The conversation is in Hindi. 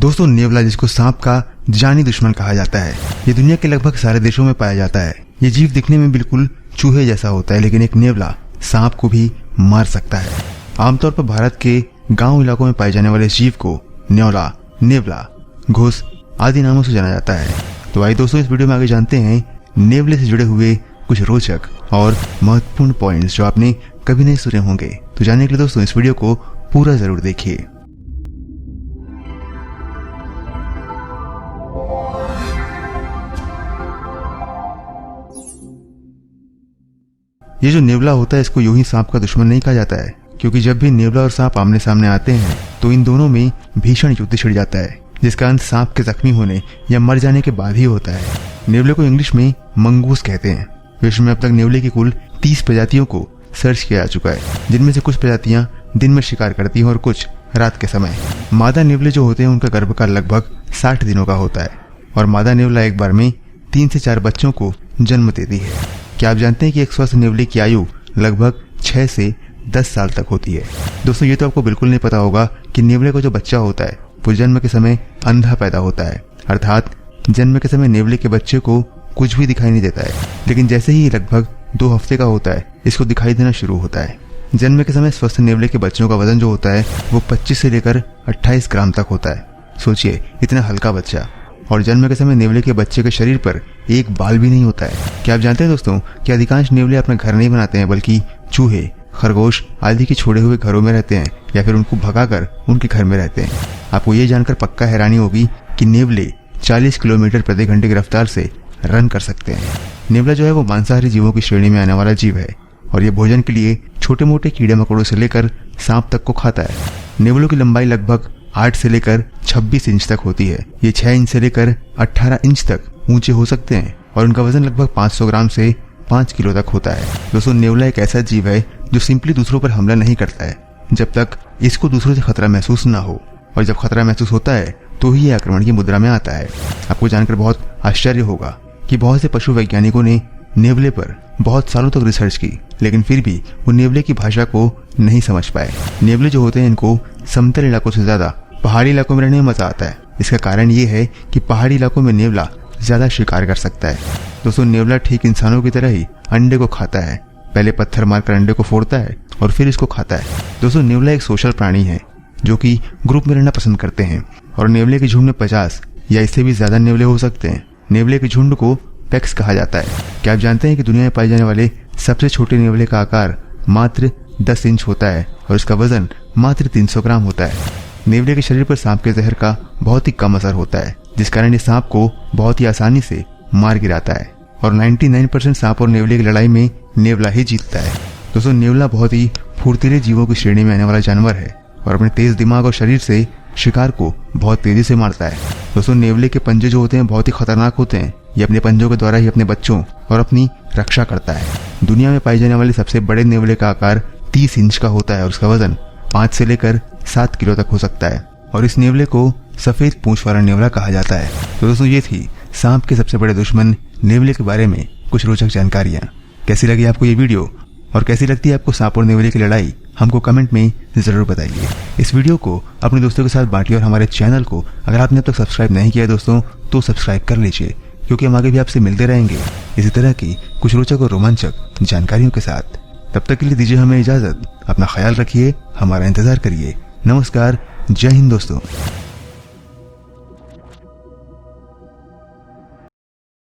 दोस्तों नेवला, जिसको सांप का जानी दुश्मन कहा जाता है, ये दुनिया के लगभग सारे देशों में पाया जाता है। ये जीव दिखने में बिल्कुल चूहे जैसा होता है, लेकिन एक नेवला सांप को भी मार सकता है। आमतौर पर भारत के गांव इलाकों में पाए जाने वाले इस जीव को न्योला, नेवला, घुस आदि नामों से जाना जाता है। तो आइए दोस्तों, इस वीडियो में आगे जानते हैं नेवले से जुड़े हुए कुछ रोचक और महत्वपूर्ण पॉइंट्स जो आपने कभी नहीं सुने होंगे। तो जानने के लिए दोस्तों इस वीडियो को पूरा जरूर देखिए। ये जो नेवला होता है, इसको यूं ही सांप का दुश्मन नहीं कहा जाता है, क्योंकि जब भी नेवला और सांप आमने सामने आते हैं तो इन दोनों में भीषण युद्ध छिड़ जाता है, जिसका अंत सांप के जख्मी होने या मर जाने के बाद ही होता है। नेवले को इंग्लिश में मंगूस कहते हैं। विश्व में अब तक नेवले की कुल 30 प्रजातियों को सर्च किया जा चुका है, जिनमें से कुछ प्रजातियां दिन में शिकार करती हैं और कुछ रात के समय। मादा नेवले जो होते हैं उनका गर्भकाल लगभग 60 दिनों का होता है और मादा नेवला एक बार में 3 से 4 बच्चों को जन्म देती है। क्या आप जानते हैं कि एक स्वस्थ नेवले की आयु लगभग 6 से 10 साल तक होती है। दोस्तों ये तो आपको बिल्कुल नहीं पता होगा कि नेवले को जो बच्चा होता है वो जन्म के समय अंधा पैदा होता है, अर्थात जन्म के समय नेवले के बच्चे को कुछ भी दिखाई नहीं देता है, लेकिन जैसे ही लगभग 2 हफ्ते का होता है इसको दिखाई देना शुरू होता है। जन्म के समय स्वस्थ नेवले के बच्चों का वजन जो होता है वो 25 से लेकर 28 ग्राम तक होता है। सोचिए, इतना हल्का बच्चा। और जन्म के समय नेवले के बच्चे के शरीर पर एक बाल भी नहीं होता है। क्या आप जानते हैं दोस्तों कि अधिकांश नेवले अपना घर नहीं बनाते हैं, बल्कि चूहे, खरगोश आदि के छोड़े हुए घरों में रहते हैं या फिर उनको भगाकर उनके घर में रहते हैं। आपको ये जानकर पक्का हैरानी होगी कि नेवले 40 किलोमीटर प्रति घंटे की रफ्तार से रन कर सकते हैं। नेवला जो है वो मांसाहारी जीवों की श्रेणी में आने वाला जीव है और ये भोजन के लिए छोटे मोटे कीड़े मकोड़ों से लेकर सांप तक को खाता है। नेवलों की लंबाई लगभग 8 से लेकर 26 इंच तक होती है। ये 6 इंच से लेकर 18 इंच तक ऊंचे हो सकते हैं और उनका वजन लगभग 500 ग्राम से 5 किलो तक होता है। दोस्तों नेवला एक ऐसा जीव है जो सिंपली दूसरों पर हमला नहीं करता है जब तक इसको दूसरों से खतरा महसूस ना हो, और जब खतरा महसूस होता है तो ही ये आक्रमण की मुद्रा में आता है। आपको जानकर बहुत आश्चर्य होगा कि बहुत से पशु वैज्ञानिकों ने नेवले पर बहुत सालों तक रिसर्च की, लेकिन फिर भी वो नेवले की भाषा को नहीं समझ पाए। नेवले जो होते हैं इनको समतल इलाकों से ज्यादा पहाड़ी इलाकों में रहने में मजा आता है। इसका कारण ये है कि पहाड़ी इलाकों में नेवला ज्यादा शिकार कर सकता है। दोस्तों नेवला ठीक इंसानों की तरह ही अंडे को खाता है। पहले पत्थर मारकर अंडे को फोड़ता है और फिर इसको खाता है। दोस्तों नेवला एक सोशल प्राणी है जो कि ग्रुप में रहना पसंद करते हैं और नेवले के झुंड में 50 या इससे भी ज्यादा नेवले हो सकते हैं। नेवले के झुंड को पैक्स कहा जाता है। क्या आप जानते हैं कि दुनिया में पाए जाने वाले सबसे छोटे नेवले का आकार मात्र 10 इंच होता है और इसका वजन मात्र 300 ग्राम होता है। नेवले के शरीर पर सांप के जहर का बहुत ही कम असर होता है, जिस कारण ये सांप को बहुत ही आसानी से मार गिराता है और 99% सांप और नेवले की लड़ाई में नेवला ही जीतता है। दोस्तों नेवला बहुत ही फुर्तीले जीवों की श्रेणी में आने वाला जानवर है और अपने तेज दिमाग और शरीर से शिकार को बहुत तेजी से मारता है। दोस्तों नेवले के पंजे जो होते हैं बहुत ही खतरनाक होते हैं। ये अपने पंजों के द्वारा ही अपने बच्चों और अपनी रक्षा करता है। दुनिया में पाए जाने वाले सबसे बड़े नेवले का आकार 30 इंच का होता है और उसका वजन 5 से लेकर 7 किलो तक हो सकता है और इस नेवले को सफेद पूंछ वाला नेवला कहा जाता है। तो दोस्तों ये थी सांप के सबसे बड़े दुश्मन नेवले के बारे में कुछ रोचक जानकारियां। कैसी लगी आपको ये वीडियो और कैसी लगती है आपको सांप और नेवले की लड़ाई, हमको कमेंट में जरूर बताइए। इस वीडियो को अपने दोस्तों के साथ बांटिए और हमारे चैनल को अगर आपने अब तक सब्सक्राइब नहीं किया है दोस्तों तो सब्सक्राइब कर लीजिए, क्योंकि हम आगे भी आपसे मिलते रहेंगे इसी तरह की कुछ रोचक और रोमांचक जानकारियों के साथ। तब तक के लिए दीजिए हमें इजाजत। अपना ख्याल रखिए, हमारा इंतजार करिए। नमस्कार, जय हिंद दोस्तों।